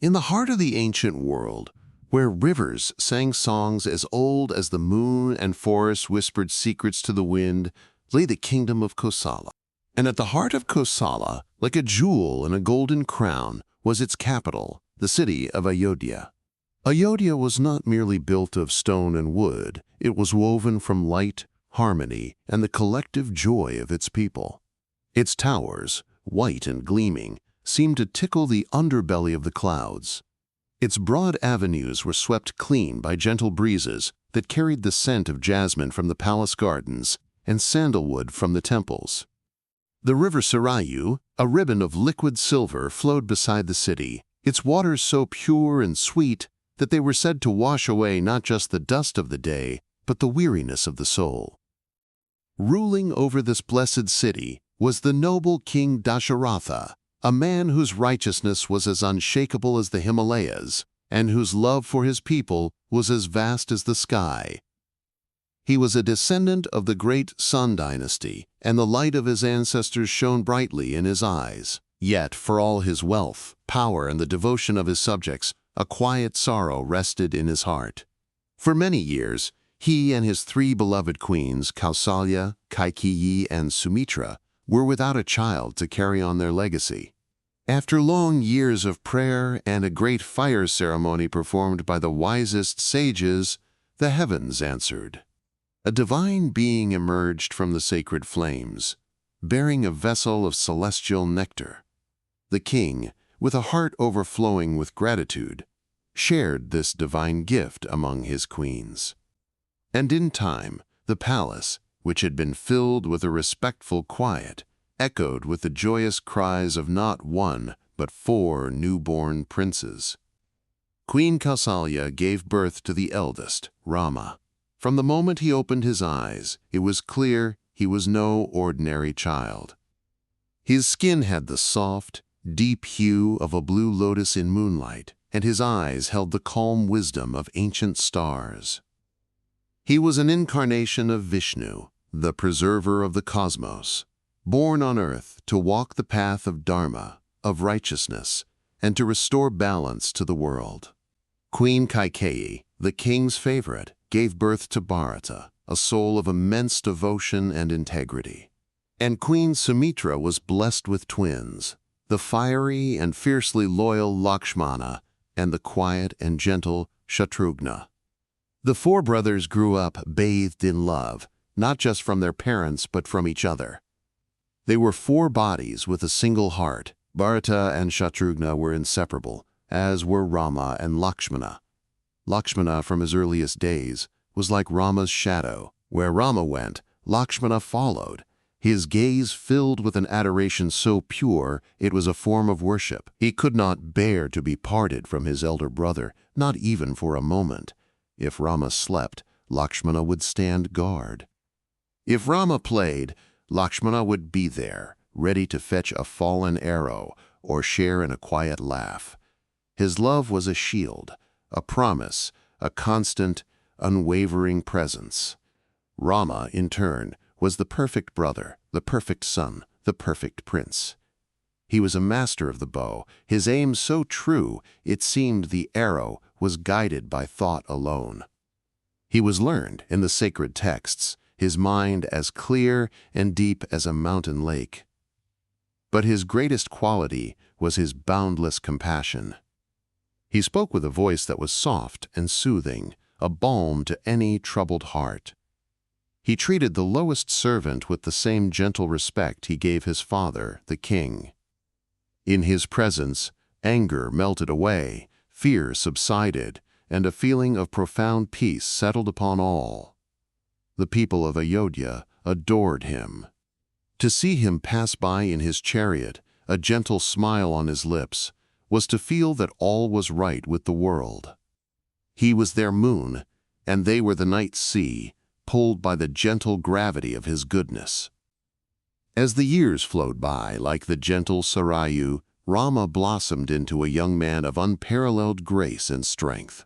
In the heart of the ancient world, where rivers sang songs as old as the moon and forests whispered secrets to the wind, lay the kingdom of Kosala. And at the heart of Kosala, like a jewel in a golden crown, was its capital, the city of Ayodhya. Ayodhya was not merely built of stone and wood, it was woven from light, harmony, and the collective joy of its people. Its towers, white and gleaming, seemed to tickle the underbelly of the clouds. Its broad avenues were swept clean by gentle breezes that carried the scent of jasmine from the palace gardens and sandalwood from the temples. The river Sarayu, a ribbon of liquid silver, flowed beside the city, its waters so pure and sweet that they were said to wash away not just the dust of the day, but the weariness of the soul. Ruling over this blessed city was the noble King Dasharatha, a man whose righteousness was as unshakable as the Himalayas, and whose love for his people was as vast as the sky. He was a descendant of the great Sun dynasty, and the light of his ancestors shone brightly in his eyes. Yet, for all his wealth, power, and the devotion of his subjects, a quiet sorrow rested in his heart. For many years, he and his three beloved queens, Kausalya, Kaikeyi, and Sumitra, were without a child to carry on their legacy. After long years of prayer and a great fire ceremony performed by the wisest sages, the heavens answered. A divine being emerged from the sacred flames, bearing a vessel of celestial nectar. The king, with a heart overflowing with gratitude, shared this divine gift among his queens. And in time, the palace, which had been filled with a respectful quiet, echoed with the joyous cries of not one, but 4 newborn princes. Queen Kausalya gave birth to the eldest, Rama. From the moment he opened his eyes, it was clear he was no ordinary child. His skin had the soft, deep hue of a blue lotus in moonlight, and his eyes held the calm wisdom of ancient stars. He was an incarnation of Vishnu, the preserver of the cosmos, born on earth to walk the path of dharma, of righteousness, and to restore balance to the world. Queen Kaikeyi, the king's favorite, gave birth to Bharata, a soul of immense devotion and integrity. And Queen Sumitra was blessed with twins, the fiery and fiercely loyal Lakshmana and the quiet and gentle Shatrughna. The 4 brothers grew up bathed in love, not just from their parents but from each other. They were 4 bodies with a single heart. Bharata and Shatrughna were inseparable, as were Rama and Lakshmana. Lakshmana, from his earliest days, was like Rama's shadow. Where Rama went, Lakshmana followed, his gaze filled with an adoration so pure it was a form of worship. He could not bear to be parted from his elder brother, not even for a moment. If Rama slept, Lakshmana would stand guard. If Rama played, Lakshmana would be there, ready to fetch a fallen arrow or share in a quiet laugh. His love was a shield, a promise, a constant, unwavering presence. Rama, in turn, was the perfect brother, the perfect son, the perfect prince. He was a master of the bow, his aim so true it seemed the arrow was guided by thought alone. He was learned in the sacred texts, his mind as clear and deep as a mountain lake. But his greatest quality was his boundless compassion. He spoke with a voice that was soft and soothing, a balm to any troubled heart. He treated the lowest servant with the same gentle respect he gave his father, the king. In his presence, anger melted away, fear subsided, and a feeling of profound peace settled upon all. The people of Ayodhya adored him. To see him pass by in his chariot, a gentle smile on his lips, was to feel that all was right with the world. He was their moon, and they were the night sea, pulled by the gentle gravity of his goodness. As the years flowed by like the gentle Sarayu, Rama blossomed into a young man of unparalleled grace and strength.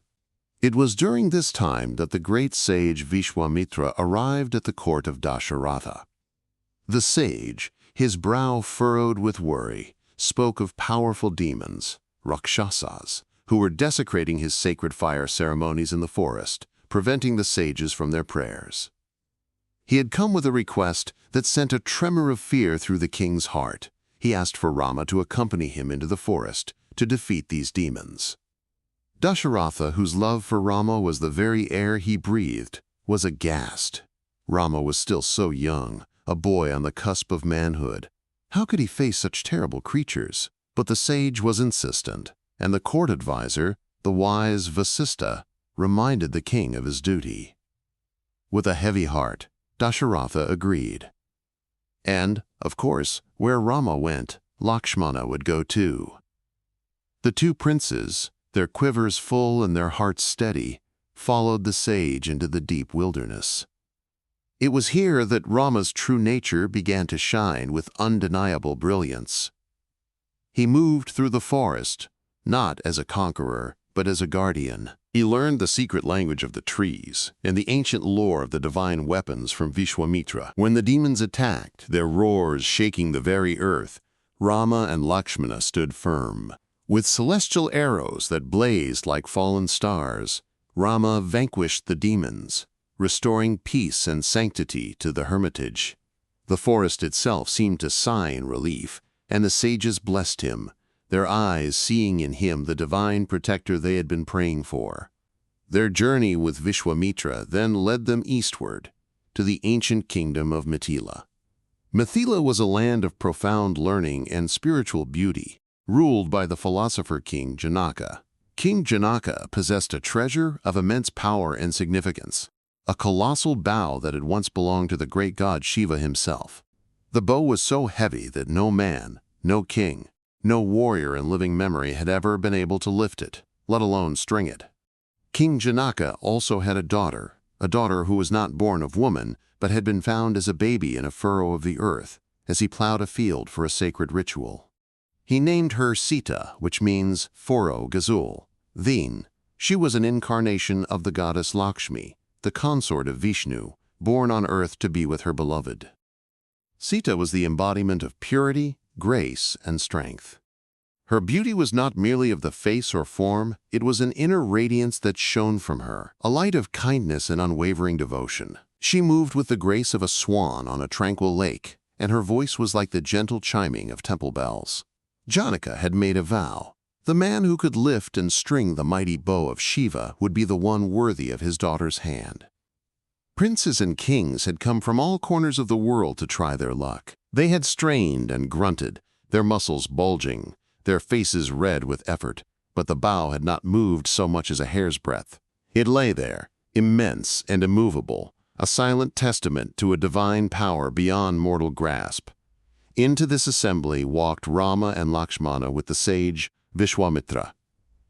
It was during this time that the great sage Vishwamitra arrived at the court of Dasharatha. The sage, his brow furrowed with worry, spoke of powerful demons, Rakshasas, who were desecrating his sacred fire ceremonies in the forest, preventing the sages from their prayers. He had come with a request that sent a tremor of fear through the king's heart. He asked for Rama to accompany him into the forest to defeat these demons. Dasharatha, whose love for Rama was the very air he breathed, was aghast. Rama was still so young, a boy on the cusp of manhood. How could he face such terrible creatures? But the sage was insistent, and the court advisor, the wise Vasista, reminded the king of his duty. With a heavy heart, Dasharatha agreed. And, of course, where Rama went, Lakshmana would go too. The two princes, their quivers full and their hearts steady, followed the sage into the deep wilderness. It was here that Rama's true nature began to shine with undeniable brilliance. He moved through the forest, not as a conqueror, but as a guardian. He learned the secret language of the trees and the ancient lore of the divine weapons from Vishwamitra. When the demons attacked, their roars shaking the very earth, Rama and Lakshmana stood firm. With celestial arrows that blazed like fallen stars, Rama vanquished the demons, restoring peace and sanctity to the hermitage. The forest itself seemed to sigh in relief, and the sages blessed him, their eyes seeing in him the divine protector they had been praying for. Their journey with Vishwamitra then led them eastward, to the ancient kingdom of Mithila. Mithila was a land of profound learning and spiritual beauty, ruled by the philosopher King Janaka. King Janaka possessed a treasure of immense power and significance, a colossal bow that had once belonged to the great god Shiva himself. The bow was so heavy that no man, no king, no warrior in living memory had ever been able to lift it, let alone string it. King Janaka also had a daughter who was not born of woman, but had been found as a baby in a furrow of the earth, as he plowed a field for a sacred ritual. He named her Sita, which means furrow gazul. She was an incarnation of the goddess Lakshmi, the consort of Vishnu, born on earth to be with her beloved. Sita was the embodiment of purity, grace, and strength. Her beauty was not merely of the face or form, it was an inner radiance that shone from her, a light of kindness and unwavering devotion. She moved with the grace of a swan on a tranquil lake, and her voice was like the gentle chiming of temple bells. Janaka had made a vow. The man who could lift and string the mighty bow of Shiva would be the one worthy of his daughter's hand. Princes and kings had come from all corners of the world to try their luck. They had strained and grunted, their muscles bulging, their faces red with effort, but the bow had not moved so much as a hair's breadth. It lay there, immense and immovable, a silent testament to a divine power beyond mortal grasp. Into this assembly walked Rama and Lakshmana with the sage Vishwamitra.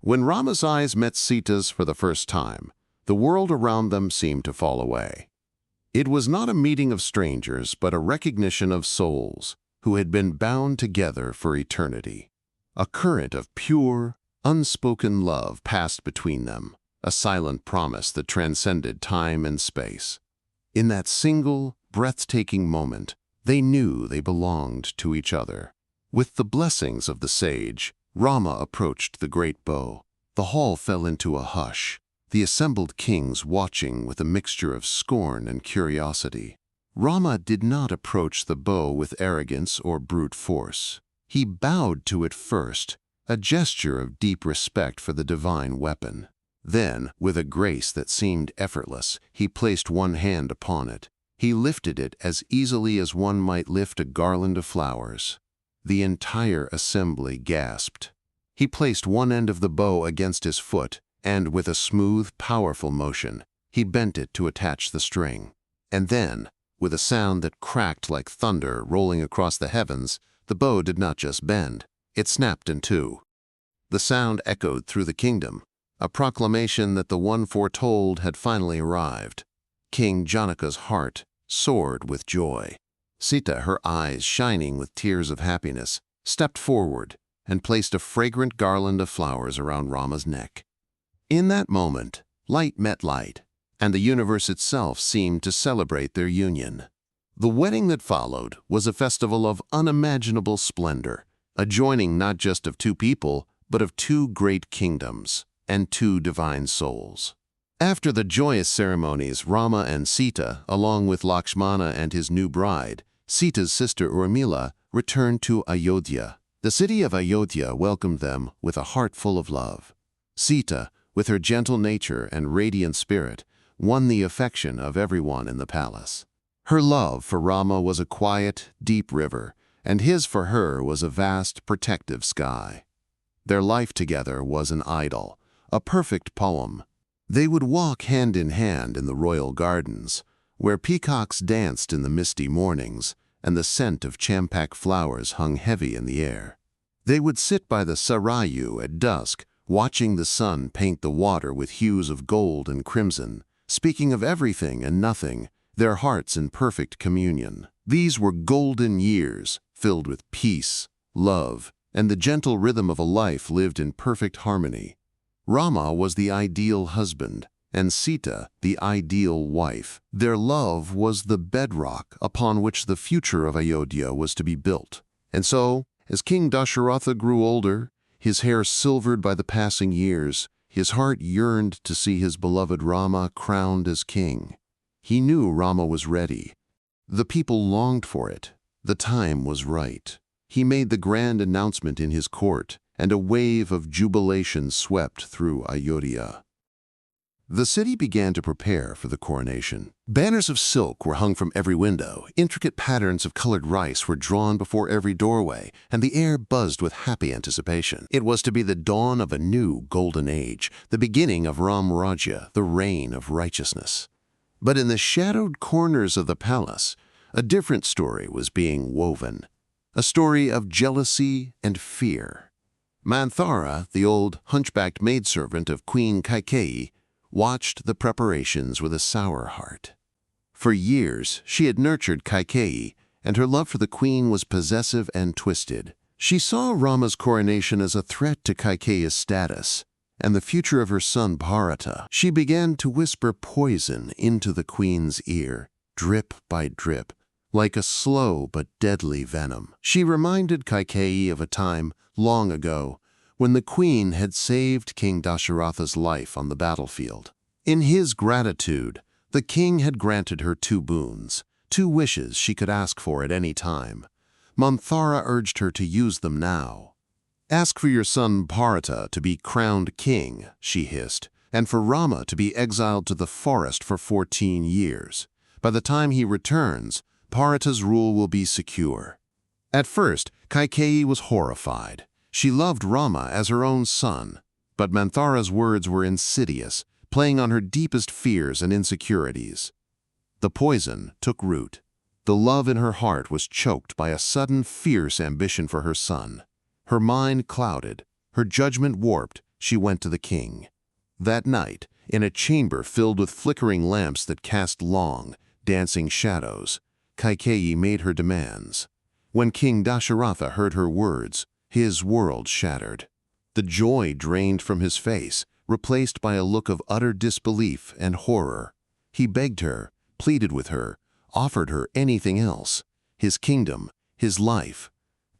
When Rama's eyes met Sita's for the first time, the world around them seemed to fall away. It was not a meeting of strangers, but a recognition of souls who had been bound together for eternity. A current of pure, unspoken love passed between them, a silent promise that transcended time and space. In that single, breathtaking moment, they knew they belonged to each other. With the blessings of the sage, Rama approached the great bow. The hall fell into a hush, the assembled kings watching with a mixture of scorn and curiosity. Rama did not approach the bow with arrogance or brute force. He bowed to it first, a gesture of deep respect for the divine weapon. Then, with a grace that seemed effortless, he placed one hand upon it. He lifted it as easily as one might lift a garland of flowers. The entire assembly gasped. He placed one end of the bow against his foot, and with a smooth, powerful motion, he bent it to attach the string. And then, with a sound that cracked like thunder rolling across the heavens, the bow did not just bend, it snapped in two. The sound echoed through the kingdom, a proclamation that the one foretold had finally arrived. King Janaka's heart soared with joy. Sita, her eyes shining with tears of happiness, stepped forward and placed a fragrant garland of flowers around Rama's neck. In that moment, light met light, and the universe itself seemed to celebrate their union. The wedding that followed was a festival of unimaginable splendor, a joining not just of two people, but of two great kingdoms and two divine souls. After the joyous ceremonies, Rama and Sita, along with Lakshmana and his new bride, Sita's sister Urmila, returned to Ayodhya. The city of Ayodhya welcomed them with a heart full of love. Sita, with her gentle nature and radiant spirit, won the affection of everyone in the palace. Her love for Rama was a quiet, deep river, and his for her was a vast, protective sky. Their life together was an idyll, a perfect poem. They would walk hand in hand in the royal gardens, where peacocks danced in the misty mornings, and the scent of champak flowers hung heavy in the air. They would sit by the sarayu at dusk, watching the sun paint the water with hues of gold and crimson, speaking of everything and nothing, their hearts in perfect communion. These were golden years, filled with peace, love, and the gentle rhythm of a life lived in perfect harmony. Rama was the ideal husband, and Sita the ideal wife. Their love was the bedrock upon which the future of Ayodhya was to be built. And so, as King Dasharatha grew older, his hair silvered by the passing years, his heart yearned to see his beloved Rama crowned as king. He knew Rama was ready. The people longed for it. The time was right. He made the grand announcement in his court, and a wave of jubilation swept through Ayodhya. The city began to prepare for the coronation. Banners of silk were hung from every window, intricate patterns of colored rice were drawn before every doorway, and the air buzzed with happy anticipation. It was to be the dawn of a new golden age, the beginning of Ram Rajya, the reign of righteousness. But in the shadowed corners of the palace, a different story was being woven, a story of jealousy and fear. Manthara, the old hunchbacked maidservant of Queen Kaikeyi, watched the preparations with a sour heart. For years, she had nurtured Kaikeyi, and her love for the queen was possessive and twisted. She saw Rama's coronation as a threat to Kaikeyi's status and the future of her son Bharata. She began to whisper poison into the queen's ear, drip by drip, like a slow but deadly venom. She reminded Kaikeyi of a time long ago when the queen had saved King Dasharatha's life on the battlefield. In his gratitude, the king had granted her two boons, two wishes she could ask for at any time. Manthara urged her to use them now. "Ask for your son Bharata to be crowned king," she hissed, "and for Rama to be exiled to the forest for 14 years. By the time he returns, Bharata's rule will be secure." At first, Kaikeyi was horrified. She loved Rama as her own son, but Manthara's words were insidious, playing on her deepest fears and insecurities. The poison took root. The love in her heart was choked by a sudden fierce ambition for her son. Her mind clouded, her judgment warped, she went to the king. That night, in a chamber filled with flickering lamps that cast long, dancing shadows, Kaikeyi made her demands. When King Dasharatha heard her words, his world shattered. The joy drained from his face, replaced by a look of utter disbelief and horror. He begged her, pleaded with her, offered her anything else, his kingdom, his life,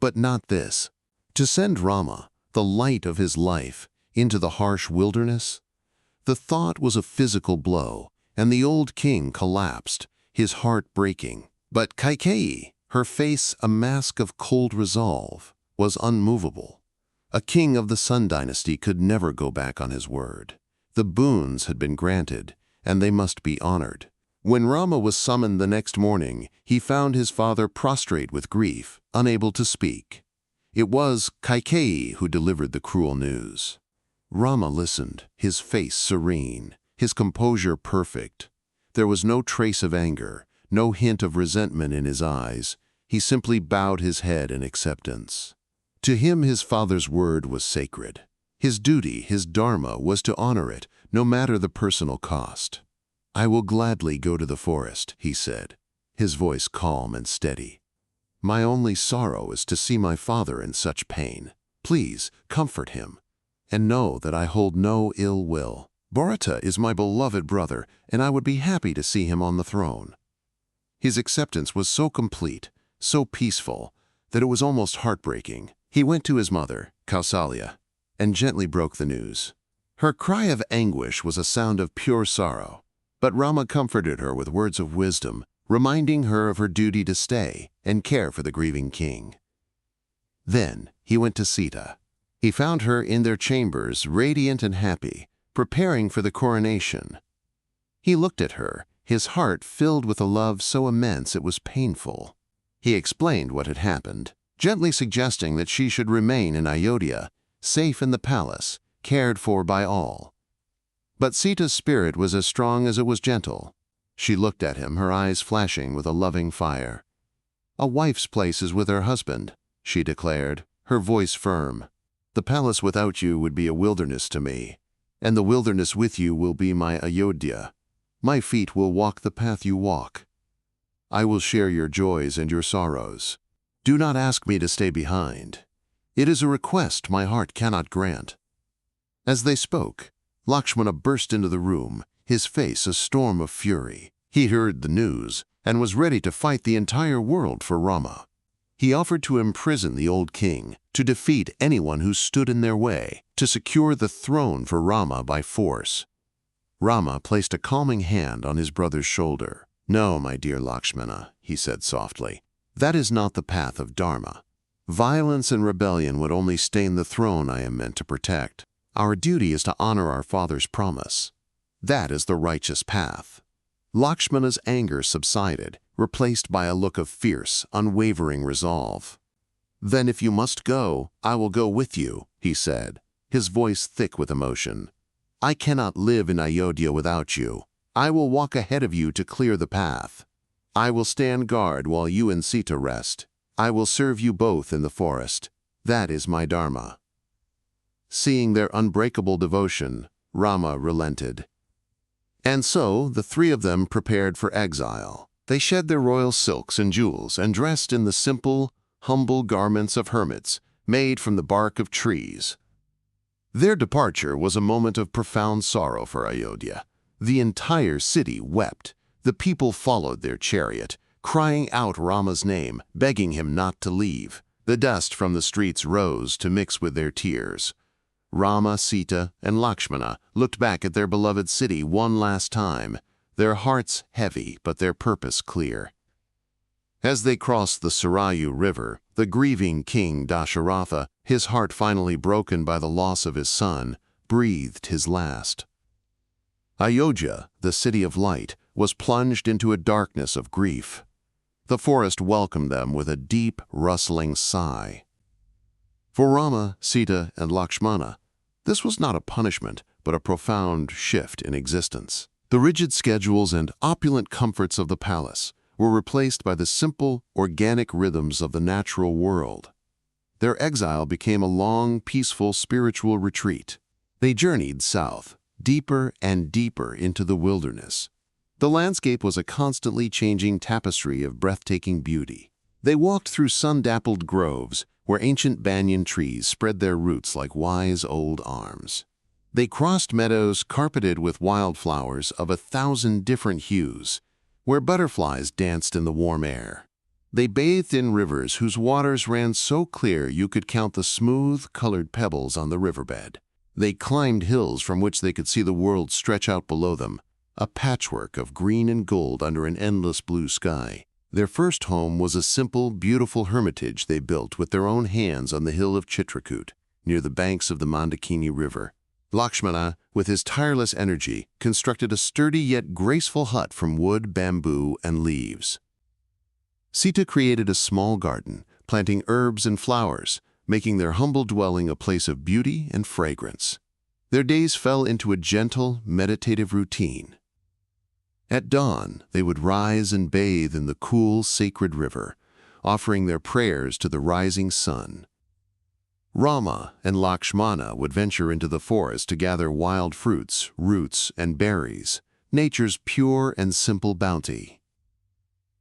but not this. To send Rama, the light of his life, into the harsh wilderness? The thought was a physical blow, and the old king collapsed, his heart breaking. But Kaikeyi, her face a mask of cold resolve, was unmovable. A king of the Sun dynasty could never go back on his word. The boons had been granted, and they must be honored. When Rama was summoned the next morning, he found his father prostrate with grief, unable to speak. It was Kaikeyi who delivered the cruel news. Rama listened, his face serene, his composure perfect. There was no trace of anger, no hint of resentment in his eyes. He simply bowed his head in acceptance. To him his father's word was sacred. His duty, his dharma, was to honor it, no matter the personal cost. "I will gladly go to the forest," he said, his voice calm and steady. "My only sorrow is to see my father in such pain. Please comfort him, and know that I hold no ill will. Bharata is my beloved brother, and I would be happy to see him on the throne." His acceptance was so complete, so peaceful, that it was almost heartbreaking. He went to his mother, Kausalya. and gently broke the news. Her cry of anguish was a sound of pure sorrow, but Rama comforted her with words of wisdom, reminding her of her duty to stay and care for the grieving king. Then he went to Sita. He found her in their chambers, radiant and happy, preparing for the coronation. He looked at her, his heart filled with a love so immense it was painful. He explained what had happened, gently suggesting that she should remain in Ayodhya, safe in the palace, cared for by all. But Sita's spirit was as strong as it was gentle. She looked at him, her eyes flashing with a loving fire. "A wife's place is with her husband," she declared, her voice firm. "The palace without you would be a wilderness to me, and the wilderness with you will be my Ayodhya. My feet will walk the path you walk. I will share your joys and your sorrows. Do not ask me to stay behind. It is a request my heart cannot grant." As they spoke, Lakshmana burst into the room, his face a storm of fury. He heard the news and was ready to fight the entire world for Rama. He offered to imprison the old king, to defeat anyone who stood in their way, to secure the throne for Rama by force. Rama placed a calming hand on his brother's shoulder. "No, my dear Lakshmana," he said softly. "That is not the path of dharma. Violence and rebellion would only stain the throne I am meant to protect. Our duty is to honor our father's promise. That is the righteous path." Lakshmana's anger subsided, replaced by a look of fierce, unwavering resolve. "Then if you must go, I will go with you," he said, his voice thick with emotion. "I cannot live in Ayodhya without you. I will walk ahead of you to clear the path. I will stand guard while you and Sita rest. I will serve you both in the forest. That is my dharma." Seeing their unbreakable devotion, Rama relented. And so the three of them prepared for exile. They shed their royal silks and jewels and dressed in the simple, humble garments of hermits made from the bark of trees. Their departure was a moment of profound sorrow for Ayodhya. The entire city wept. The people followed their chariot, crying out Rama's name, begging him not to leave. The dust from the streets rose to mix with their tears. Rama, Sita, and Lakshmana looked back at their beloved city one last time, their hearts heavy but their purpose clear. As they crossed the Sarayu River, the grieving king Dasharatha, his heart finally broken by the loss of his son, breathed his last. Ayodhya, the city of light, was plunged into a darkness of grief. The forest welcomed them with a deep, rustling sigh. For Rama, Sita, and Lakshmana, this was not a punishment, but a profound shift in existence. The rigid schedules and opulent comforts of the palace were replaced by the simple, organic rhythms of the natural world. Their exile became a long, peaceful spiritual retreat. They journeyed south, deeper and deeper into the wilderness. The landscape was a constantly changing tapestry of breathtaking beauty. They walked through sun-dappled groves, where ancient banyan trees spread their roots like wise old arms. They crossed meadows carpeted with wildflowers of 1,000 different hues, where butterflies danced in the warm air. They bathed in rivers whose waters ran so clear you could count the smooth, colored pebbles on the riverbed. They climbed hills from which they could see the world stretch out below them, a patchwork of green and gold under an endless blue sky. Their first home was a simple, beautiful hermitage they built with their own hands on the hill of Chitrakoot, near the banks of the Mandakini River. Lakshmana, with his tireless energy, constructed a sturdy yet graceful hut from wood, bamboo, and leaves. Sita created a small garden, planting herbs and flowers, making their humble dwelling a place of beauty and fragrance. Their days fell into a gentle, meditative routine. At dawn, they would rise and bathe in the cool, sacred river, offering their prayers to the rising sun. Rama and Lakshmana would venture into the forest to gather wild fruits, roots, and berries, nature's pure and simple bounty.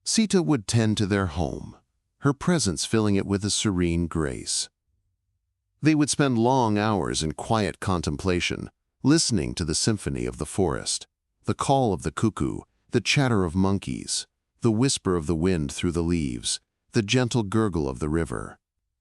Sita would tend to their home, her presence filling it with a serene grace. They would spend long hours in quiet contemplation, listening to the symphony of the forest, the call of the cuckoo, the chatter of monkeys, the whisper of the wind through the leaves, the gentle gurgle of the river.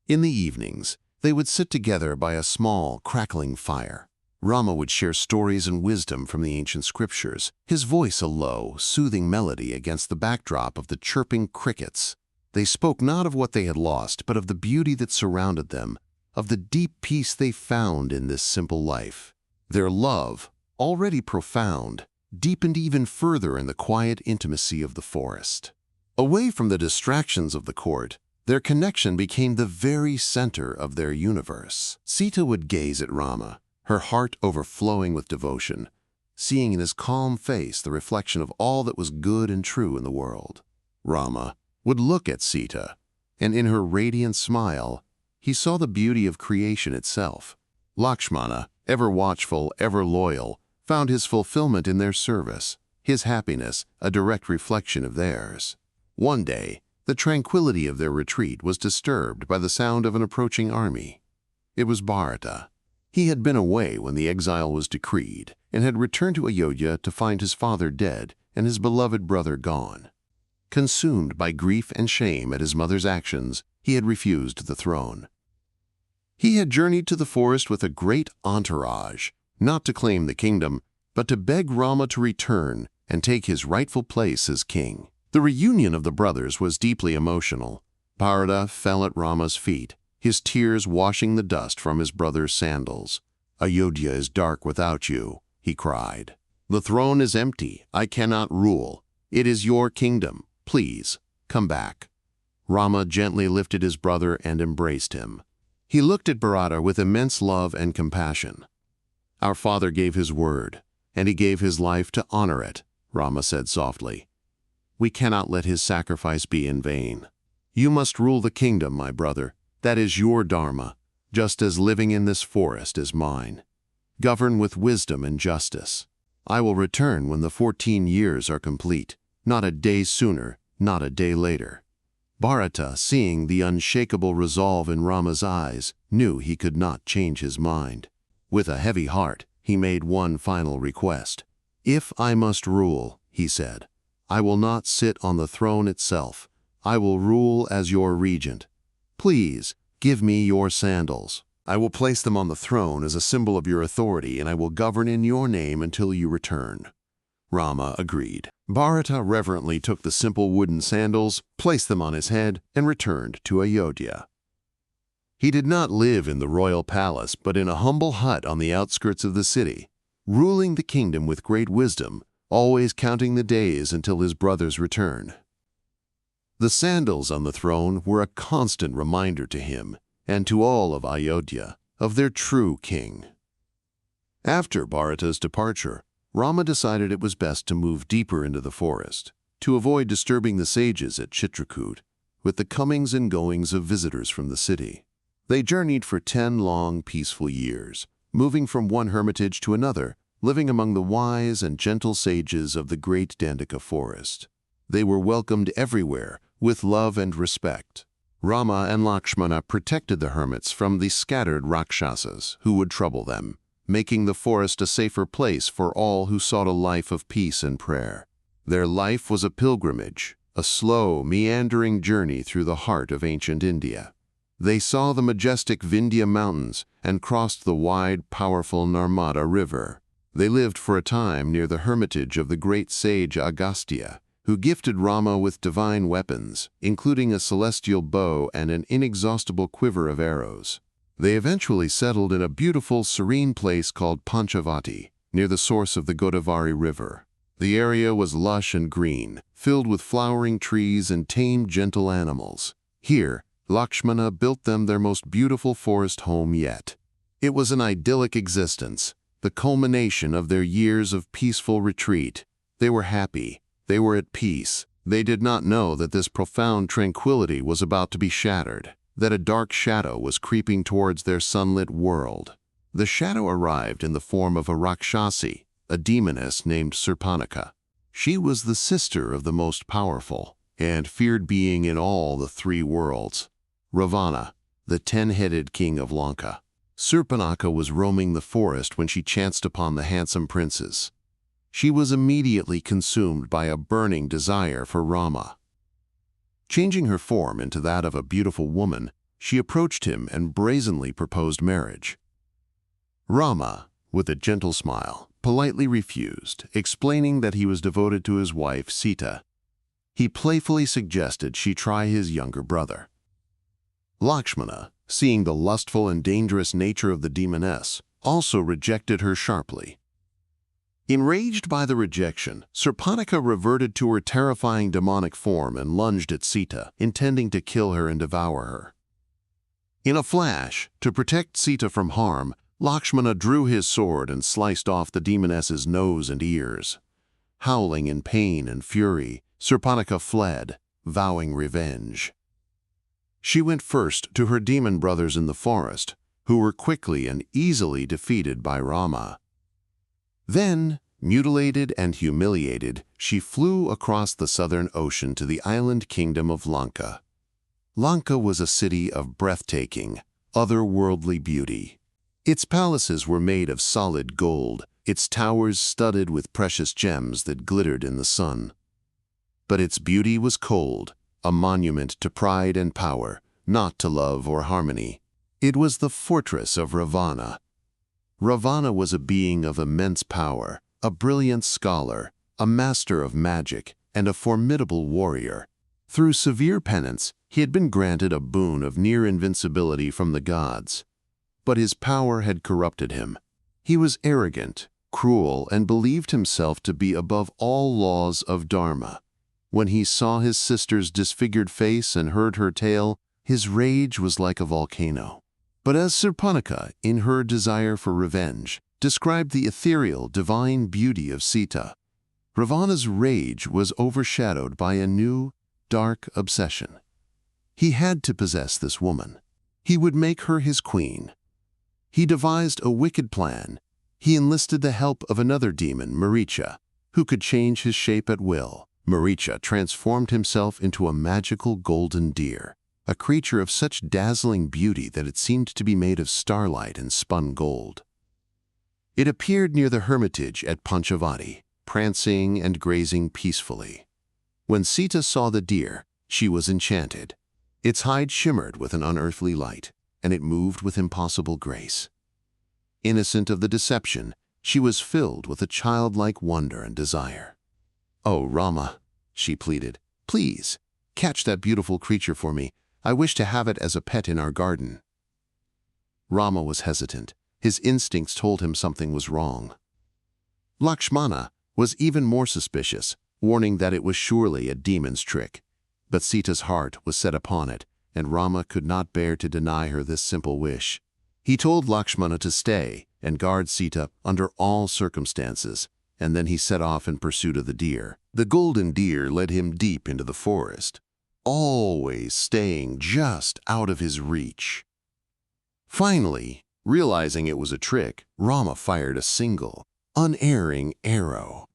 In the evenings, They would sit together by a small, crackling fire. Rama would share stories and wisdom from the ancient scriptures, his voice a low, soothing melody against the backdrop of the chirping crickets. They spoke not of what they had lost, but of the beauty that surrounded them, of the deep peace they found in this simple life. Their love, already profound, deepened even further in the quiet intimacy of the forest. Away from the distractions of the court, their connection became the very center of their universe. Sita would gaze at Rama, her heart overflowing with devotion, seeing in his calm face the reflection of all that was good and true in the world. Rama would look at Sita, and in her radiant smile, he saw the beauty of creation itself. Lakshmana, ever watchful, ever loyal, found his fulfillment in their service, his happiness a direct reflection of theirs. One day, the tranquility of their retreat was disturbed by the sound of an approaching army. It was Bharata. He had been away when the exile was decreed, and had returned to Ayodhya to find his father dead and his beloved brother gone. Consumed by grief and shame at his mother's actions, he had refused the throne. He had journeyed to the forest with a great entourage, not to claim the kingdom, but to beg Rama to return and take his rightful place as king. The reunion of the brothers was deeply emotional. Bharata fell at Rama's feet, his tears washing the dust from his brother's sandals. "Ayodhya is dark without you," he cried. "The throne is empty. I cannot rule. It is your kingdom. Please, come back." Rama gently lifted his brother and embraced him. He looked at Bharata with immense love and compassion. "Our father gave his word, and he gave his life to honor it," Rama said softly. "We cannot let his sacrifice be in vain. You must rule the kingdom, my brother. That is your dharma, just as living in this forest is mine. Govern with wisdom and justice. I will return when the 14 years are complete, not a day sooner, not a day later." Bharata, seeing the unshakable resolve in Rama's eyes, knew he could not change his mind. With a heavy heart, he made one final request. "If I must rule," he said, "I will not sit on the throne itself. I will rule as your regent. Please, give me your sandals. I will place them on the throne as a symbol of your authority, and I will govern in your name until you return." Rama agreed. Bharata reverently took the simple wooden sandals, placed them on his head, and returned to Ayodhya. He did not live in the royal palace, but in a humble hut on the outskirts of the city, ruling the kingdom with great wisdom, always counting the days until his brother's return. The sandals on the throne were a constant reminder to him, and to all of Ayodhya, of their true king. After Bharata's departure, Rama decided it was best to move deeper into the forest, to avoid disturbing the sages at Chitrakoot with the comings and goings of visitors from the city. They journeyed for 10 long, peaceful years, moving from one hermitage to another, living among the wise and gentle sages of the great Dandaka forest. They were welcomed everywhere with love and respect. Rama and Lakshmana protected the hermits from the scattered Rakshasas who would trouble them, making the forest a safer place for all who sought a life of peace and prayer. Their life was a pilgrimage, a slow, meandering journey through the heart of ancient India. They saw the majestic Vindhya mountains and crossed the wide, powerful Narmada River. They lived for a time near the hermitage of the great sage Agastya, who gifted Rama with divine weapons, including a celestial bow and an inexhaustible quiver of arrows. They eventually settled in a beautiful, serene place called Panchavati, near the source of the Godavari River. The area was lush and green, filled with flowering trees and tame, gentle animals. Here, Lakshmana built them their most beautiful forest home yet. It was an idyllic existence, the culmination of their years of peaceful retreat. They were happy. They were at peace. They did not know that this profound tranquility was about to be shattered, that a dark shadow was creeping towards their sunlit world. The shadow arrived in the form of a Rakshasi, a demoness named Surpanaka. She was the sister of the most powerful and feared being in all the 3 worlds, Ravana, the 10-headed king of Lanka. Surpanaka was roaming the forest when she chanced upon the handsome princes. She was immediately consumed by a burning desire for Rama. Changing her form into that of a beautiful woman, she approached him and brazenly proposed marriage. Rama, with a gentle smile, politely refused, explaining that he was devoted to his wife Sita. He playfully suggested she try his younger brother. Lakshmana, seeing the lustful and dangerous nature of the demoness, also rejected her sharply. Enraged by the rejection, Surpanaka reverted to her terrifying demonic form and lunged at Sita, intending to kill her and devour her. In a flash, to protect Sita from harm, Lakshmana drew his sword and sliced off the demoness's nose and ears. Howling in pain and fury, Surpanaka fled, vowing revenge. She went first to her demon brothers in the forest, who were quickly and easily defeated by Rama. Then, mutilated and humiliated, she flew across the southern ocean to the island kingdom of Lanka. Lanka was a city of breathtaking, otherworldly beauty. Its palaces were made of solid gold, its towers studded with precious gems that glittered in the sun. But its beauty was cold, a monument to pride and power, not to love or harmony. It was the fortress of Ravana. Ravana was a being of immense power, a brilliant scholar, a master of magic, and a formidable warrior. Through severe penance, he had been granted a boon of near invincibility from the gods. But his power had corrupted him. He was arrogant, cruel, and believed himself to be above all laws of dharma. When he saw his sister's disfigured face and heard her tale, his rage was like a volcano. But as Surpanaka, in her desire for revenge, described the ethereal, divine beauty of Sita, Ravana's rage was overshadowed by a new, dark obsession. He had to possess this woman. He would make her his queen. He devised a wicked plan. He enlisted the help of another demon, Maricha, who could change his shape at will. Maricha transformed himself into a magical golden deer, a creature of such dazzling beauty that it seemed to be made of starlight and spun gold. It appeared near the hermitage at Panchavati, prancing and grazing peacefully. When Sita saw the deer, she was enchanted. Its hide shimmered with an unearthly light, and it moved with impossible grace. Innocent of the deception, she was filled with a childlike wonder and desire. "Oh, Rama," she pleaded, "please, catch that beautiful creature for me. I wish to have it as a pet in our garden." Rama was hesitant. His instincts told him something was wrong. Lakshmana was even more suspicious, warning that it was surely a demon's trick. But Sita's heart was set upon it, and Rama could not bear to deny her this simple wish. He told Lakshmana to stay and guard Sita under all circumstances, and then he set off in pursuit of the deer. The golden deer led him deep into the forest, always staying just out of his reach. Finally, realizing it was a trick, Rama fired a single, unerring arrow.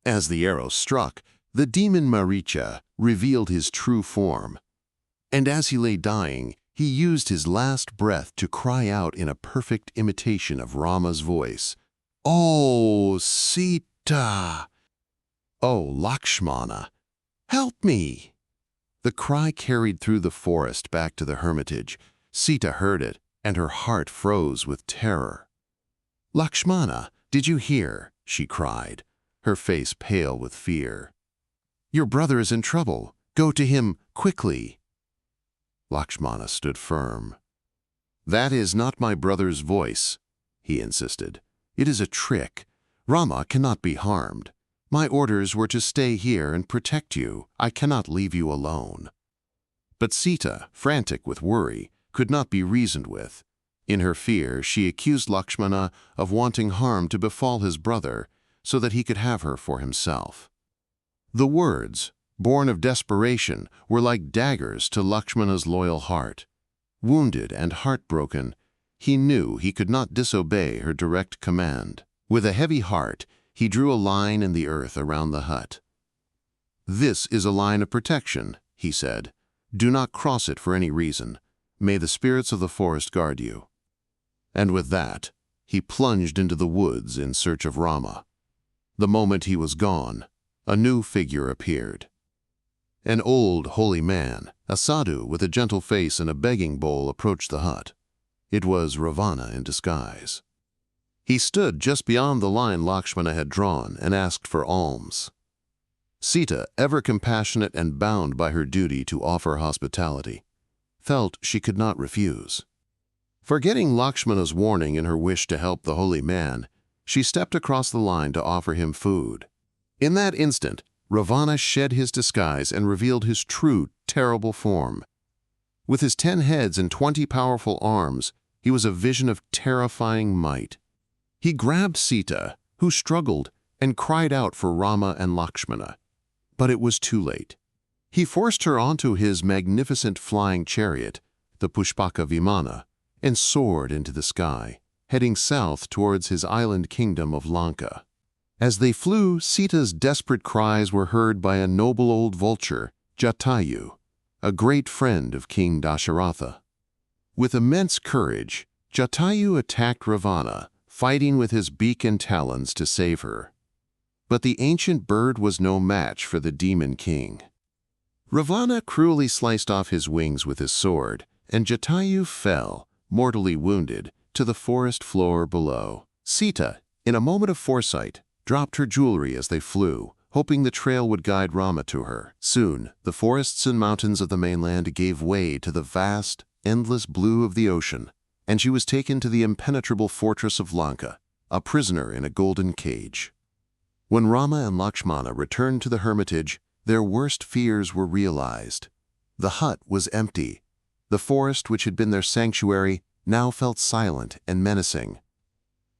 As the arrow struck, the demon Maricha revealed his true form. And as he lay dying, he used his last breath to cry out in a perfect imitation of Rama's voice, "Oh, Sita! Oh, Lakshmana! Help me!" The cry carried through the forest back to the hermitage. Sita heard it, and her heart froze with terror. "Lakshmana, did you hear?" she cried, her face pale with fear. "Your brother is in trouble. Go to him quickly." Lakshmana stood firm. "That is not my brother's voice," he insisted. "It is a trick. Rama cannot be harmed. My orders were to stay here and protect you. I cannot leave you alone." But Sita, frantic with worry, could not be reasoned with. In her fear, she accused Lakshmana of wanting harm to befall his brother so that he could have her for himself. The words, born of desperation, were like daggers to Lakshmana's loyal heart. Wounded and heartbroken, he knew he could not disobey her direct command. With a heavy heart, he drew a line in the earth around the hut. "This is a line of protection," he said. "Do not cross it for any reason. May the spirits of the forest guard you." And with that, he plunged into the woods in search of Rama. The moment he was gone, a new figure appeared. An old, holy man, a sadhu with a gentle face and a begging bowl, approached the hut. It was Ravana in disguise. He stood just beyond the line Lakshmana had drawn and asked for alms. Sita, ever compassionate and bound by her duty to offer hospitality, felt she could not refuse. Forgetting Lakshmana's warning in her wish to help the holy man, she stepped across the line to offer him food. In that instant, Ravana shed his disguise and revealed his true, terrible form. With his 10 heads and 20 powerful arms, he was a vision of terrifying might. He grabbed Sita, who struggled, and cried out for Rama and Lakshmana. But it was too late. He forced her onto his magnificent flying chariot, the Pushpaka Vimana, and soared into the sky, heading south towards his island kingdom of Lanka. As they flew, Sita's desperate cries were heard by a noble old vulture, Jatayu, a great friend of King Dasharatha. With immense courage, Jatayu attacked Ravana, fighting with his beak and talons to save her. But the ancient bird was no match for the demon king. Ravana cruelly sliced off his wings with his sword, and Jatayu fell, mortally wounded, to the forest floor below. Sita, in a moment of foresight, dropped her jewelry as they flew, hoping the trail would guide Rama to her. Soon, the forests and mountains of the mainland gave way to the vast, endless blue of the ocean, and she was taken to the impenetrable fortress of Lanka, a prisoner in a golden cage. When Rama and Lakshmana returned to the hermitage, their worst fears were realized. The hut was empty. The forest, which had been their sanctuary, now felt silent and menacing.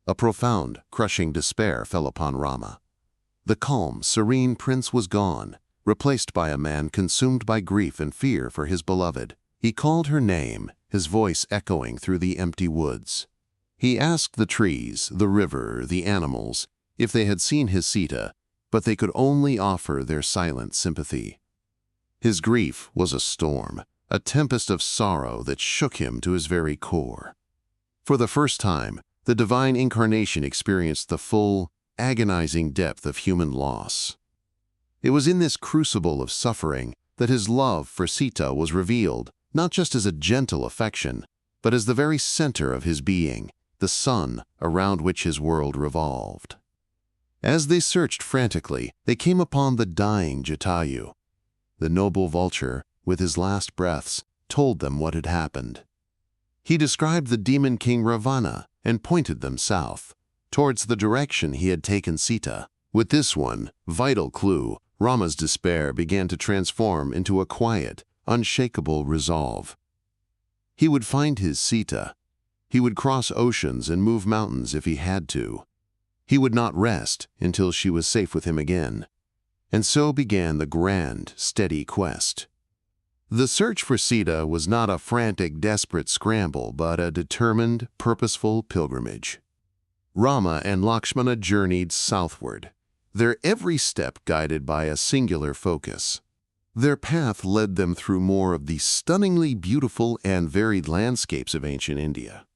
A profound, crushing despair fell upon Rama. The calm, serene prince was gone, replaced by a man consumed by grief and fear for his beloved. He called her name, his voice echoing through the empty woods. He asked the trees, the river, the animals, if they had seen his Sita, but they could only offer their silent sympathy. His grief was a storm, a tempest of sorrow that shook him to his very core. For the first time, the divine incarnation experienced the full, agonizing depth of human loss. It was in this crucible of suffering that his love for Sita was revealed, not just as a gentle affection, but as the very center of his being, the sun around which his world revolved. As they searched frantically, they came upon the dying Jatayu. The noble vulture, with his last breaths, told them what had happened. He described the demon king Ravana and pointed them south, towards the direction he had taken Sita. With this one vital clue, Rama's despair began to transform into a quiet, unshakable resolve. He would find his Sita. He would cross oceans and move mountains if he had to. He would not rest until she was safe with him again. And so began the grand, steady quest. The search for Sita was not a frantic, desperate scramble, but a determined, purposeful pilgrimage. Rama and Lakshmana journeyed southward, their every step guided by a singular focus. Their path led them through more of the stunningly beautiful and varied landscapes of ancient India.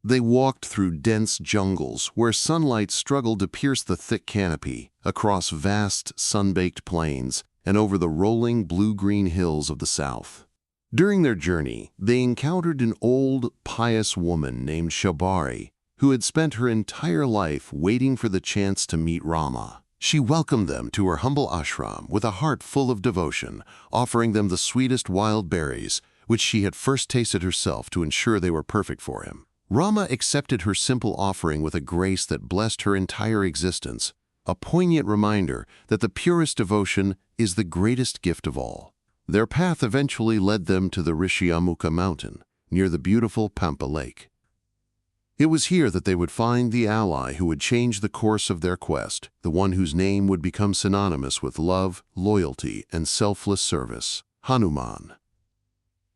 They walked through dense jungles where sunlight struggled to pierce the thick canopy, across vast, sun-baked plains, and over the rolling blue-green hills of the south. During their journey, they encountered an old, pious woman named Shabari, who had spent her entire life waiting for the chance to meet Rama. She welcomed them to her humble ashram with a heart full of devotion, offering them the sweetest wild berries, which she had first tasted herself to ensure they were perfect for him. Rama accepted her simple offering with a grace that blessed her entire existence, a poignant reminder that the purest devotion is the greatest gift of all. Their path eventually led them to the Rishyamukha mountain, near the beautiful Pampa lake. It was here that they would find the ally who would change the course of their quest, the one whose name would become synonymous with love, loyalty, and selfless service, Hanuman.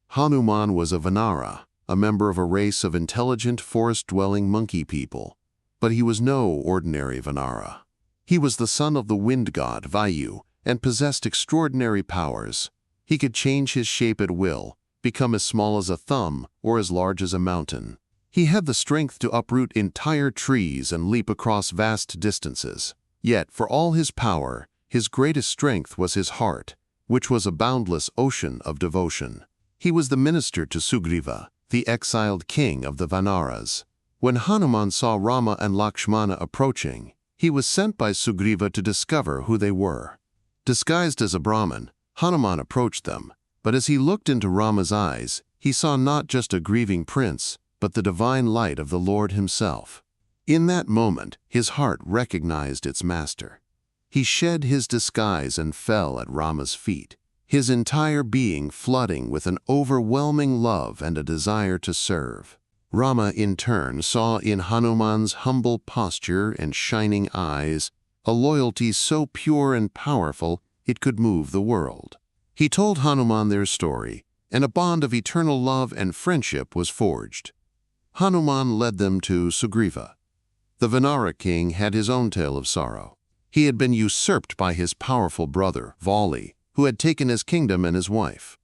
Hanuman was a Vanara, a member of a race of intelligent, forest-dwelling monkey people, but he was no ordinary Vanara. He was the son of the wind god Vayu and possessed extraordinary powers. He could change his shape at will, become as small as a thumb or as large as a mountain. He had the strength to uproot entire trees and leap across vast distances. Yet, for all his power, his greatest strength was his heart, which was a boundless ocean of devotion. He was the minister to Sugriva, the exiled king of the Vanaras. When Hanuman saw Rama and Lakshmana approaching, he was sent by Sugriva to discover who they were. Disguised as a Brahmin, Hanuman approached them, but as he looked into Rama's eyes, he saw not just a grieving prince, but the divine light of the Lord himself. In that moment, his heart recognized its master. He shed his disguise and fell at Rama's feet, his entire being flooding with an overwhelming love and a desire to serve. Rama, in turn, saw in Hanuman's humble posture and shining eyes a loyalty so pure and powerful it could move the world. He told Hanuman their story, and a bond of eternal love and friendship was forged. Hanuman led them to Sugriva. The Vanara king had his own tale of sorrow. He had been usurped by his powerful brother, Vali, who had taken his kingdom and his wife.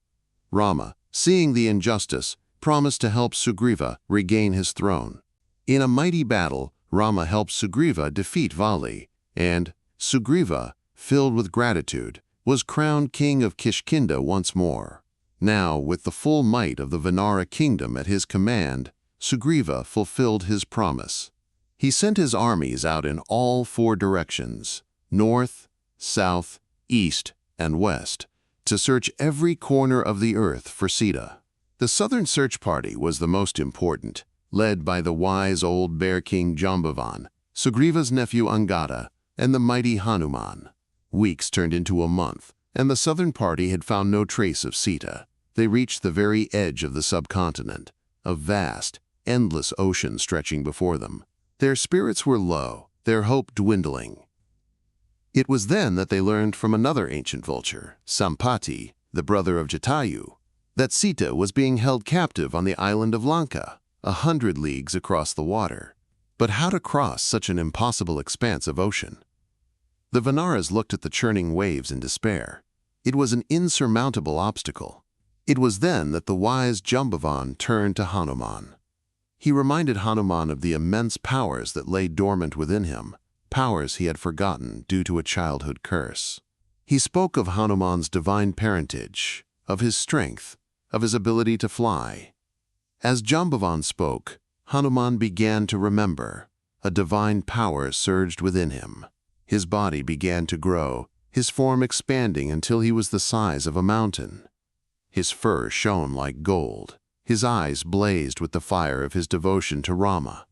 Rama, seeing the injustice, promised to help Sugriva regain his throne. In a mighty battle, Rama helped Sugriva defeat Vali, and Sugriva, filled with gratitude, was crowned king of Kishkinda once more. Now, with the full might of the Vanara kingdom at his command, Sugriva fulfilled his promise. He sent his armies out in all 4 directions, north, south, east, and west, to search every corner of the earth for Sita. The southern search party was the most important, led by the wise old bear king Jambavan, Sugriva's nephew Angada, and the mighty Hanuman. Weeks turned into a month, and the southern party had found no trace of Sita. They reached the very edge of the subcontinent, a vast, endless ocean stretching before them. Their spirits were low, their hope dwindling. It was then that they learned from another ancient vulture, Sampati, the brother of Jatayu, that Sita was being held captive on the island of Lanka, 100 leagues across the water. But how to cross such an impossible expanse of ocean? The Vanaras looked at the churning waves in despair. It was an insurmountable obstacle. It was then that the wise Jambavan turned to Hanuman. He reminded Hanuman of the immense powers that lay dormant within him, powers he had forgotten due to a childhood curse. He spoke of Hanuman's divine parentage, of his strength, of his ability to fly. As Jambavan spoke, Hanuman began to remember. A divine power surged within him. His body began to grow, his form expanding until he was the size of a mountain. His fur shone like gold. His eyes blazed with the fire of his devotion to Rama.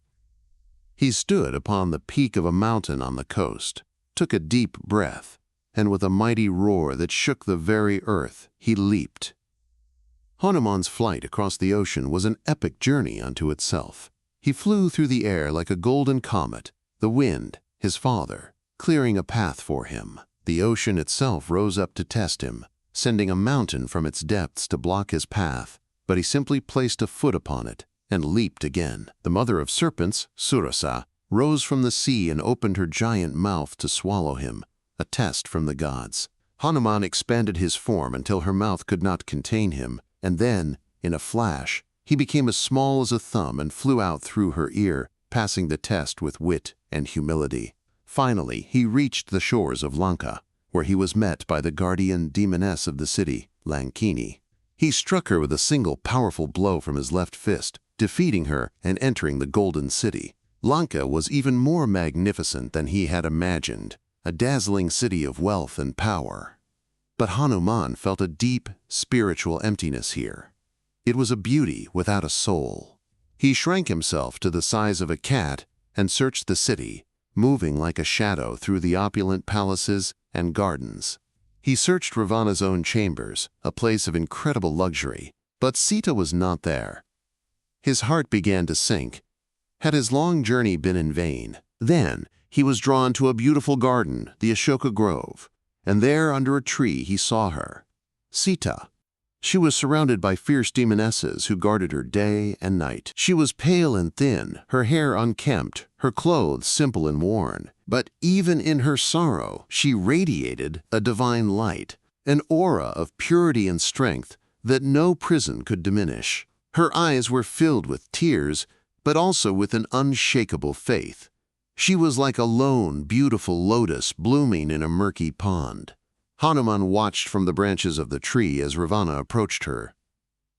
He stood upon the peak of a mountain on the coast, took a deep breath, and with a mighty roar that shook the very earth, he leaped. Hanuman's flight across the ocean was an epic journey unto itself. He flew through the air like a golden comet, the wind, his father, clearing a path for him. The ocean itself rose up to test him, sending a mountain from its depths to block his path, but he simply placed a foot upon it and leaped again. The mother of serpents, Surasa, rose from the sea and opened her giant mouth to swallow him, a test from the gods. Hanuman expanded his form until her mouth could not contain him, and then, in a flash, he became as small as a thumb and flew out through her ear, passing the test with wit and humility. Finally, he reached the shores of Lanka, where he was met by the guardian demoness of the city, Lankini. He struck her with a single powerful blow from his left fist, defeating her and entering the Golden City. Lanka was even more magnificent than he had imagined, a dazzling city of wealth and power. But Hanuman felt a deep, spiritual emptiness here. It was a beauty without a soul. He shrank himself to the size of a cat and searched the city, moving like a shadow through the opulent palaces and gardens. He searched Ravana's own chambers, a place of incredible luxury, but Sita was not there. His heart began to sink. Had his long journey been in vain? Then he was drawn to a beautiful garden, the Ashoka Grove, and there under a tree he saw her, Sita. She was surrounded by fierce demonesses who guarded her day and night. She was pale and thin, her hair unkempt, her clothes simple and worn. But even in her sorrow, she radiated a divine light, an aura of purity and strength that no prison could diminish. Her eyes were filled with tears, but also with an unshakable faith. She was like a lone, beautiful lotus blooming in a murky pond. Hanuman watched from the branches of the tree as Ravana approached her.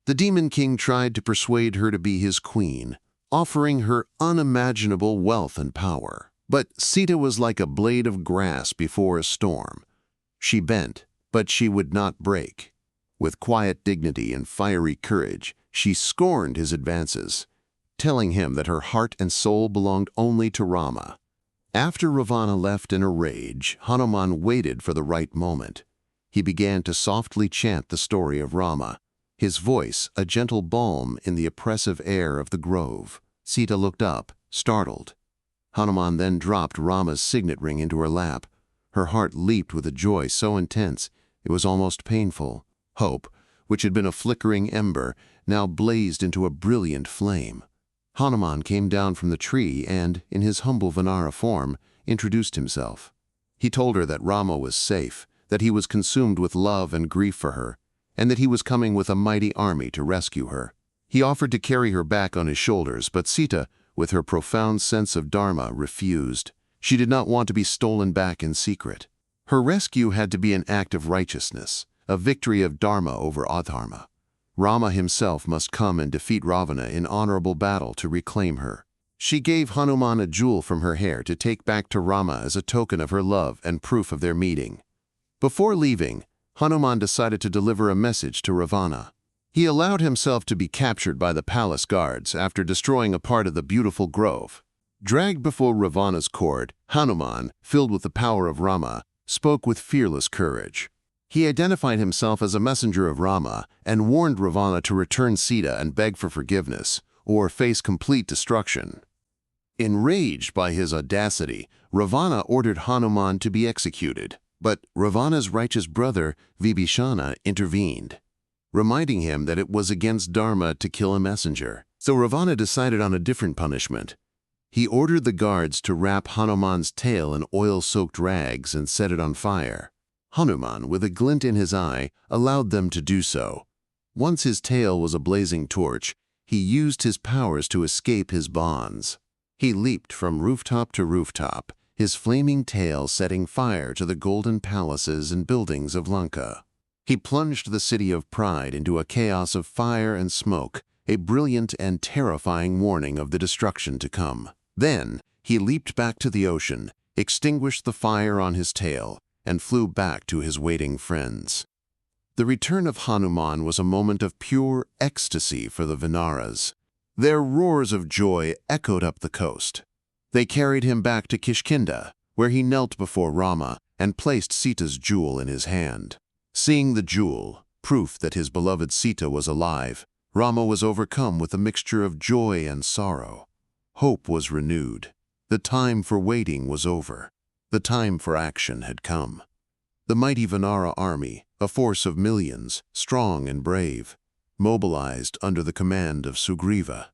The demon king tried to persuade her to be his queen, offering her unimaginable wealth and power. But Sita was like a blade of grass before a storm. She bent, but she would not break. With quiet dignity and fiery courage, she scorned his advances, telling him that her heart and soul belonged only to Rama. After Ravana left in a rage, Hanuman waited for the right moment. He began to softly chant the story of Rama, his voice a gentle balm in the oppressive air of the grove. Sita looked up, startled. Hanuman then dropped Rama's signet ring into her lap. Her heart leaped with a joy so intense it was almost painful. Hope, which had been a flickering ember, now blazed into a brilliant flame. Hanuman came down from the tree and, in his humble Vanara form, introduced himself. He told her that Rama was safe, that he was consumed with love and grief for her, and that he was coming with a mighty army to rescue her. He offered to carry her back on his shoulders, but Sita, with her profound sense of dharma, refused. She did not want to be stolen back in secret. Her rescue had to be an act of righteousness, a victory of dharma over adharma. Rama himself must come and defeat Ravana in honorable battle to reclaim her. She gave Hanuman a jewel from her hair to take back to Rama as a token of her love and proof of their meeting. Before leaving, Hanuman decided to deliver a message to Ravana. He allowed himself to be captured by the palace guards after destroying a part of the beautiful grove. Dragged before Ravana's court, Hanuman, filled with the power of Rama, spoke with fearless courage. He identified himself as a messenger of Rama and warned Ravana to return Sita and beg for forgiveness, or face complete destruction. Enraged by his audacity, Ravana ordered Hanuman to be executed, but Ravana's righteous brother, Vibhishana, intervened, reminding him that it was against dharma to kill a messenger. So Ravana decided on a different punishment. He ordered the guards to wrap Hanuman's tail in oil-soaked rags and set it on fire. Hanuman, with a glint in his eye, allowed them to do so. Once his tail was a blazing torch, he used his powers to escape his bonds. He leaped from rooftop to rooftop, his flaming tail setting fire to the golden palaces and buildings of Lanka. He plunged the city of Pride into a chaos of fire and smoke, a brilliant and terrifying warning of the destruction to come. Then, he leaped back to the ocean, extinguished the fire on his tail, and flew back to his waiting friends. The return of Hanuman was a moment of pure ecstasy for the Vanaras. Their roars of joy echoed up the coast. They carried him back to Kishkinda, where he knelt before Rama and placed Sita's jewel in his hand. Seeing the jewel, proof that his beloved Sita was alive, Rama was overcome with a mixture of joy and sorrow. Hope was renewed. The time for waiting was over. The time for action had come. The mighty Vanara army, a force of millions, strong and brave, mobilized under the command of Sugriva.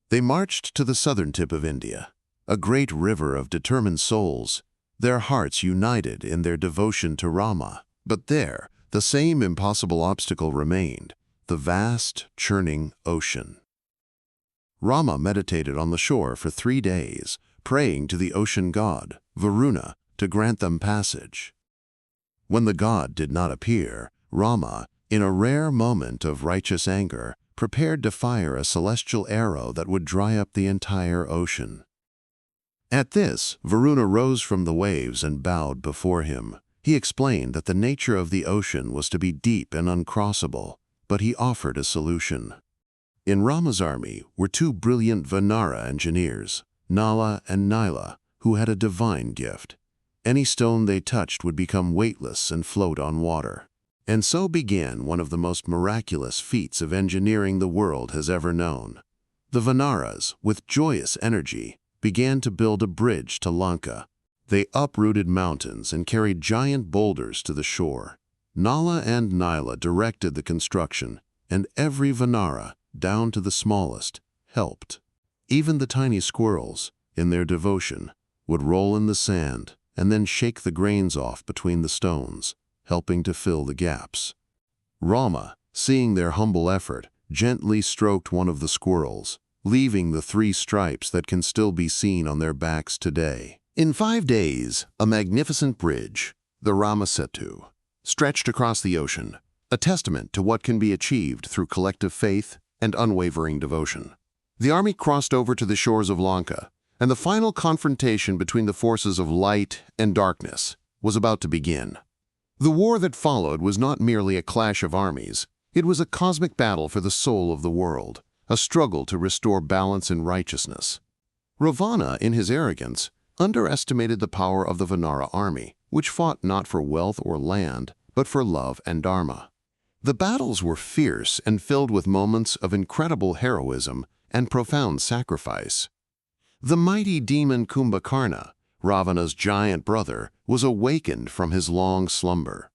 They marched to the southern tip of India, a great river of determined souls, their hearts united in their devotion to Rama. But there, the same impossible obstacle remained, the vast, churning ocean. Rama meditated on the shore for 3 days, praying to the ocean god, Varuna, to grant them passage. When the god did not appear, Rama, in a rare moment of righteous anger, prepared to fire a celestial arrow that would dry up the entire ocean. At this, Varuna rose from the waves and bowed before him. He explained that the nature of the ocean was to be deep and uncrossable, but he offered a solution. In Rama's army were 2 brilliant Vanara engineers, Nala and Nila, who had a divine gift. Any stone they touched would become weightless and float on water. And so began one of the most miraculous feats of engineering the world has ever known. The Vanaras, with joyous energy, began to build a bridge to Lanka. They uprooted mountains and carried giant boulders to the shore. Nala and Nila directed the construction, and every Vanara, down to the smallest, helped. Even the tiny squirrels, in their devotion, would roll in the sand and then shake the grains off between the stones, helping to fill the gaps. Rama, seeing their humble effort, gently stroked one of the squirrels, leaving the 3 stripes that can still be seen on their backs today. In 5 days, a magnificent bridge, the Rama Setu, stretched across the ocean, a testament to what can be achieved through collective faith and unwavering devotion. The army crossed over to the shores of Lanka, and the final confrontation between the forces of light and darkness was about to begin. The war that followed was not merely a clash of armies. It was a cosmic battle for the soul of the world, a struggle to restore balance and righteousness. Ravana, in his arrogance, underestimated the power of the Vanara army, which fought not for wealth or land, but for love and dharma. The battles were fierce and filled with moments of incredible heroism and profound sacrifice. The mighty demon Kumbhakarna, Ravana's giant brother, was awakened from his long slumber.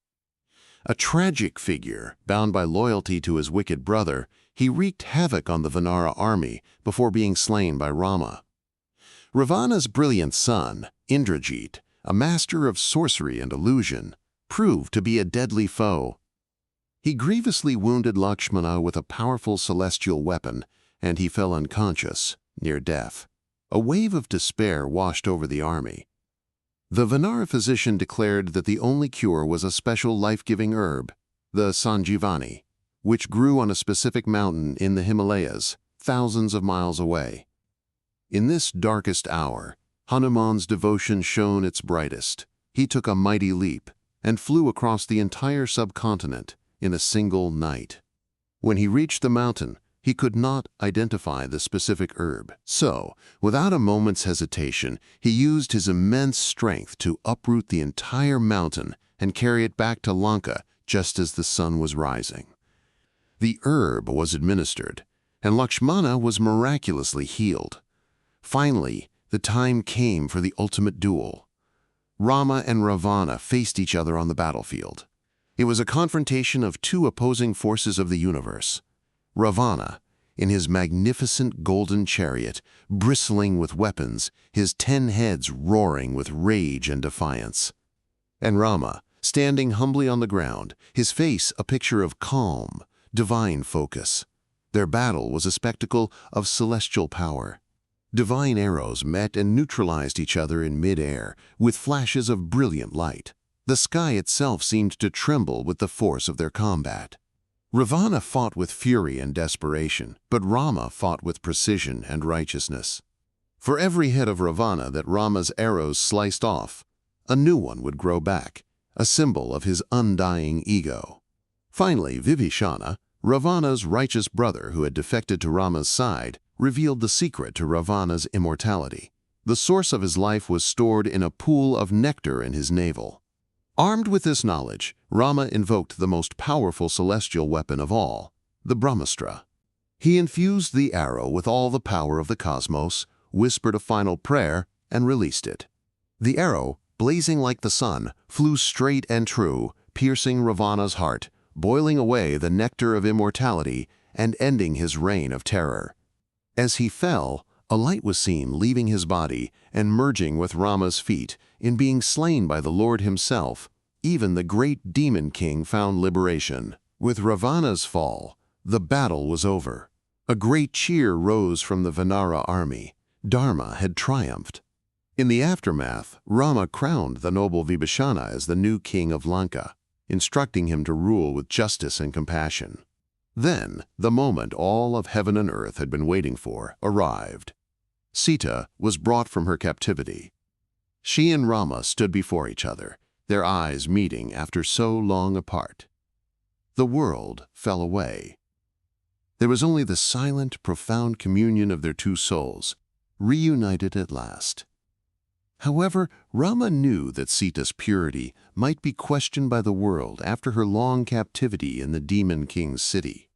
A tragic figure, bound by loyalty to his wicked brother, he wreaked havoc on the Vanara army before being slain by Rama. Ravana's brilliant son, Indrajit, a master of sorcery and illusion, proved to be a deadly foe. He grievously wounded Lakshmana with a powerful celestial weapon, and he fell unconscious, near death. A wave of despair washed over the army. The Vanara physician declared that the only cure was a special life-giving herb, the Sanjivani, which grew on a specific mountain in the Himalayas, thousands of miles away. In this darkest hour, Hanuman's devotion shone its brightest. He took a mighty leap and flew across the entire subcontinent in a single night. When he reached the mountain, he could not identify the specific herb. So, without a moment's hesitation, he used his immense strength to uproot the entire mountain and carry it back to Lanka just as the sun was rising. The herb was administered, and Lakshmana was miraculously healed. Finally, the time came for the ultimate duel. Rama and Ravana faced each other on the battlefield. It was a confrontation of two opposing forces of the universe. Ravana, in his magnificent golden chariot, bristling with weapons, his 10 heads roaring with rage and defiance. And Rama, standing humbly on the ground, his face a picture of calm, divine focus. Their battle was a spectacle of celestial power. Divine arrows met and neutralized each other in mid-air with flashes of brilliant light. The sky itself seemed to tremble with the force of their combat. Ravana fought with fury and desperation, but Rama fought with precision and righteousness. For every head of Ravana that Rama's arrows sliced off, a new one would grow back, a symbol of his undying ego. Finally, Vibhishana, Ravana's righteous brother who had defected to Rama's side, revealed the secret to Ravana's immortality. The source of his life was stored in a pool of nectar in his navel. Armed with this knowledge, Rama invoked the most powerful celestial weapon of all, the Brahmastra. He infused the arrow with all the power of the cosmos, whispered a final prayer, and released it. The arrow, blazing like the sun, flew straight and true, piercing Ravana's heart, boiling away the nectar of immortality and ending his reign of terror. As he fell, a light was seen leaving his body and merging with Rama's feet in being slain by the Lord himself. Even the great demon king found liberation. With Ravana's fall, the battle was over. A great cheer rose from the Vanara army. Dharma had triumphed. In the aftermath, Rama crowned the noble Vibhishana as the new king of Lanka, instructing him to rule with justice and compassion. Then, the moment all of heaven and earth had been waiting for arrived. Sita was brought from her captivity. She and Rama stood before each other, their eyes meeting after so long apart. The world fell away. There was only the silent, profound communion of their two souls, reunited at last. However, Rama knew that Sita's purity might be questioned by the world after her long captivity in the demon king's city.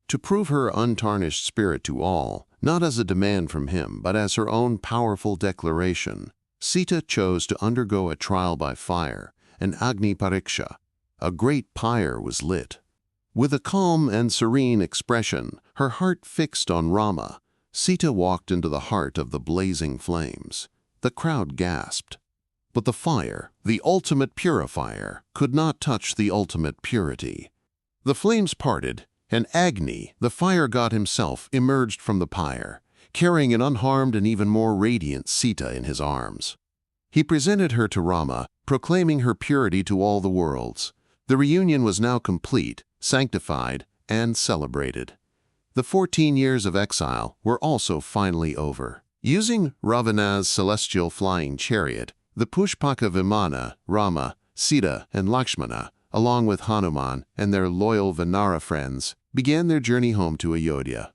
To prove her untarnished spirit to all, not as a demand from him, but as her own powerful declaration, Sita chose to undergo a trial by fire, an Agni Pariksha. A great pyre was lit. With a calm and serene expression, her heart fixed on Rama, Sita walked into the heart of the blazing flames. The crowd gasped. But the fire, the ultimate purifier, could not touch the ultimate purity. The flames parted, and Agni, the fire god himself, emerged from the pyre, carrying an unharmed and even more radiant Sita in his arms. He presented her to Rama, proclaiming her purity to all the worlds. The reunion was now complete, sanctified, and celebrated. The 14 years of exile were also finally over. Using Ravana's celestial flying chariot, the Pushpaka Vimana, Rama, Sita, and Lakshmana, along with Hanuman and their loyal Vanara friends, began their journey home to Ayodhya.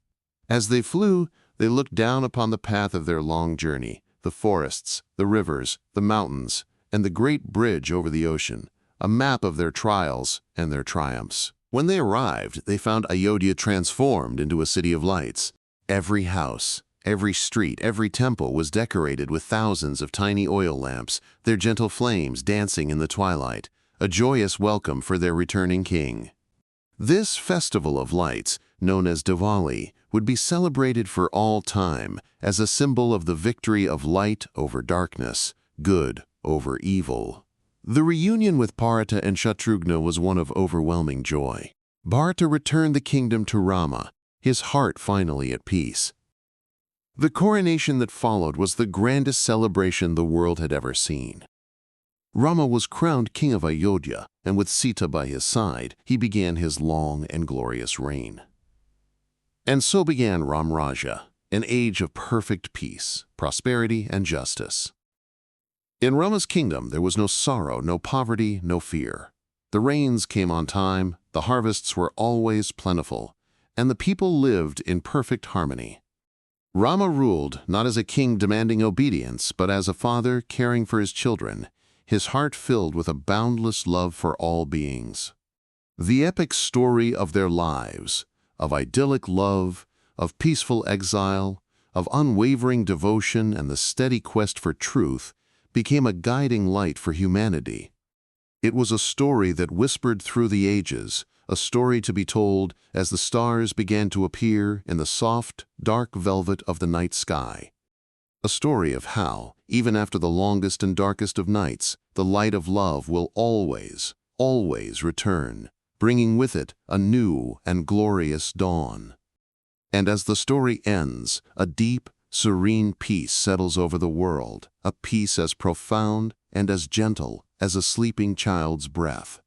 As they flew, they looked down upon the path of their long journey, the forests, the rivers, the mountains, and the great bridge over the ocean, a map of their trials and their triumphs. When they arrived, they found Ayodhya transformed into a city of lights. Every house, every street, every temple was decorated with thousands of tiny oil lamps, their gentle flames dancing in the twilight, a joyous welcome for their returning king. This festival of lights, known as Diwali, would be celebrated for all time as a symbol of the victory of light over darkness, good over evil. The reunion with Bharata and Shatrughna was one of overwhelming joy. Bharata returned the kingdom to Rama, his heart finally at peace. The coronation that followed was the grandest celebration the world had ever seen. Rama was crowned king of Ayodhya, and with Sita by his side, he began his long and glorious reign. And so began Ram Raja, an age of perfect peace, prosperity, and justice. In Rama's kingdom, there was no sorrow, no poverty, no fear. The rains came on time, the harvests were always plentiful, and the people lived in perfect harmony. Rama ruled not as a king demanding obedience, but as a father caring for his children, his heart filled with a boundless love for all beings. The epic story of their lives, of idyllic love, of peaceful exile, of unwavering devotion and the steady quest for truth, became a guiding light for humanity. It was a story that whispered through the ages, a story to be told as the stars began to appear in the soft, dark velvet of the night sky. A story of how, even after the longest and darkest of nights, the light of love will always, always return, bringing with it a new and glorious dawn. And as the story ends, a deep, serene peace settles over the world, a peace as profound and as gentle as a sleeping child's breath.